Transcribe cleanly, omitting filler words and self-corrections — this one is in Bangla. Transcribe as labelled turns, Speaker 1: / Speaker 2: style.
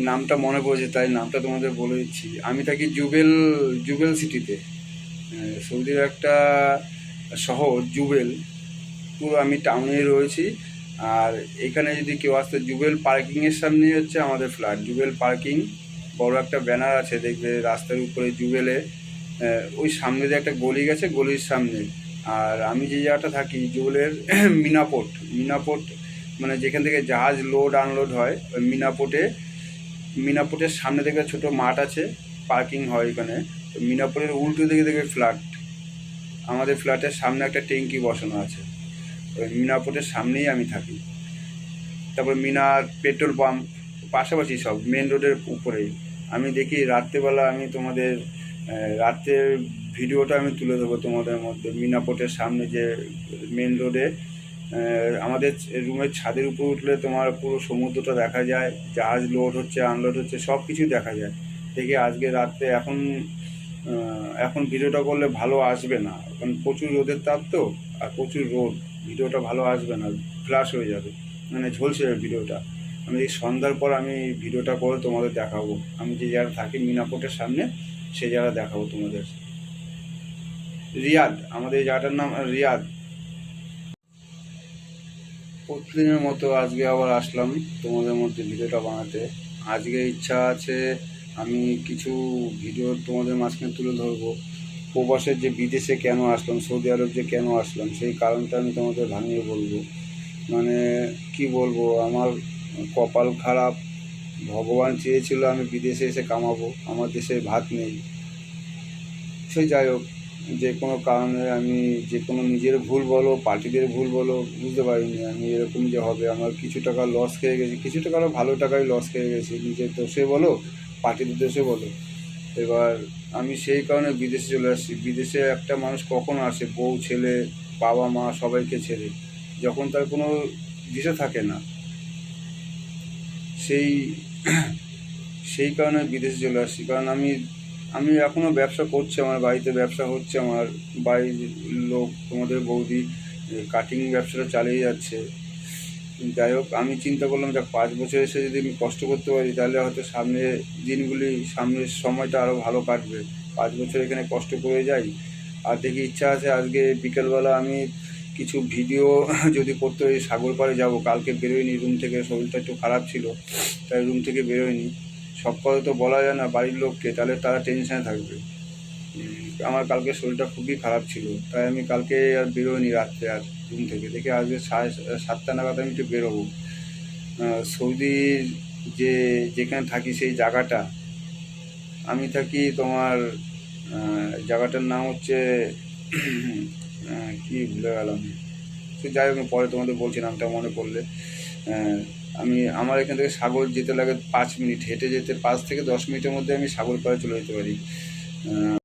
Speaker 1: নামটা মনে পড়েছে তাই নামটা তোমাদের বলে দিচ্ছি। আমি থাকি জুবেল জুবেল সিটিতে, সৌদির একটা শহর জুবেল। পুরো আমি টাউনে রয়েছি। আর এখানে যদি কেউ আসতে, জুবেল পার্কিংয়ের সামনেই হচ্ছে আমাদের ফ্ল্যাট। জুবেল পার্কিং বড় একটা ব্যানার আছে, দেখবে রাস্তার উপরে জুবেলে। ওই সামনে দিয়ে একটা গলি গেছে, গলির সামনে। আর আমি যে জায়গাটা থাকি জুবেলের মিনাপোর্ট। মিনাপোর্ট মানে যেখান থেকে জাহাজ লোড আনলোড হয়, ওই মিনাপোর্টের সামনে থেকে ছোট মাঠ আছে, পার্কিং হয় এখানে। মিনাপোর্টের উল্টো দিকে দেখবে ফ্ল্যাট। আমাদের ফ্ল্যাটের সামনে একটা ট্যাঙ্কি বসানো আছে, ওই মিনাপোর্টের সামনেই আমি থাকি। তারপর মিনার পেট্রোল পাম্প পাশাপাশি, সব মেন রোডের উপরেই। আমি দেখি রাত্রেবেলা, আমি তোমাদের রাত্রের ভিডিওটা আমি তুলে দেবো তোমাদের মধ্যে। মিনাপোর্টের সামনে যে মেন রোডে আমাদের রুমের ছাদের উপর উঠলে তোমার পুরো সমুদ্রটা দেখা যায়, জাহাজ লোড হচ্ছে আনলোড হচ্ছে সব কিছুই দেখা যায়। দেখি আজকে রাত্রে এখন ভিডিওটা করলে ভালো আসবে না, কারণ প্রচুর রোদের তাপ তো, আর প্রচুর রোদ, ভিডিওটা ভালো আসবে না, ফ্ল্যাশ হয়ে যাবে, মানে ঝলসে যাবে ভিডিওটা। আমি এই সন্ধ্যার পর আমি ভিডিওটা করে তোমাদের দেখাবো। আমি যে জায়গায় থাকি মিনাপোর্টের সামনে, সেই জায়গা দেখাবো তোমাদের। রিয়াদ, আমাদের এই জায়গাটার নাম রিয়াদ। প্রতিদিনের মতো আজকে আবার আসলাম তোমাদের মধ্যে ভিডিওটা বানাতে। আজকে ইচ্ছা আছে আমি কিছু ভিডিও তোমাদের মাঝখানে তুলে ধরবো। প্রবাসের যে বিদেশে কেন আসলাম, সৌদি আরব যে কেন আসলাম, সেই কারণটা আমি তোমাদের ভাঙিয়ে বলবো। মানে কি বলবো, আমার কপাল খারাপ। ভগবান চেয়েছিল আমি বিদেশে এসে কামাবো, আমার দেশে ভাত নেই। সে যাই হোক, যে কোনো কারণে আমি, যে কোনো নিজের ভুল বলো পার্টিদের ভুল বলো, বুঝতে পারিনি আমি এরকম যে হবে। আমার কিছু টাকা লস খেয়ে গেছি, কিছু টাকা ভালো টাকায় লস খেয়ে গেছি, নিজের দোষে বলো পার্টিদের দোষে বলো। এবার আমি সেই কারণে বিদেশে চলে আসছি। বিদেশে একটা মানুষ কখন আসে, বউ ছেলে বাবা মা সবাইকে ছেড়ে, যখন তার কোনো দিশে থাকে না, সেই সেই কারণে বিদেশে চলে আসছি। কারণ আমি আমি এখনও ব্যবসা করছি, আমার বাড়িতে ব্যবসা হচ্ছে, আমার বাড়ির লোক তোমাদের বৌদি কাটিং ব্যবসাটা চালিয়ে যাচ্ছে। যাই হোক, আমি চিন্তা করলাম যে 5 বছর এসে যদি আমি কষ্ট করতে পারি, তাহলে হয়তো সামনের সময়টা আরও ভালো কাটবে। 5 বছর এখানে কষ্ট করে যাই। আর দেখি ইচ্ছা আছে আজকে বিকেলবেলা আমি কিছু ভিডিও যদি করতে পারি, সাগর পাড়ে যাবো। কালকে বেরোয়নি রুম থেকে, শরীরটা একটু খারাপ ছিল, তাই রুম থেকে বেরোয়নি। সব কথা তো বলা যায় না বাড়ির লোককে, তাহলে তারা টেনশনে থাকবে। আমার কালকে শরীরটা খুবই খারাপ ছিল, তাই আমি কালকে আর বেরোয়নি রাত্রে আর রুম থেকে। দেখে আজকে 7:30 নাগাদ আমি একটু বেরোবো। সৌদির যেখানে থাকি সেই জায়গাটা, আমি থাকি তোমার জায়গাটার নাম হচ্ছে কি ভুলে গেলাম। সে যাই হোক, পরে তোমাদের বলছি নামটা মনে পড়লে। আমার এখান থেকে সাগর যেতে লাগে 5 মিনিট, হেঁটে যেতে 5 থেকে 10 মিনিটের মধ্যে আমি সাগর পাড়ে চলে যেতে পারি।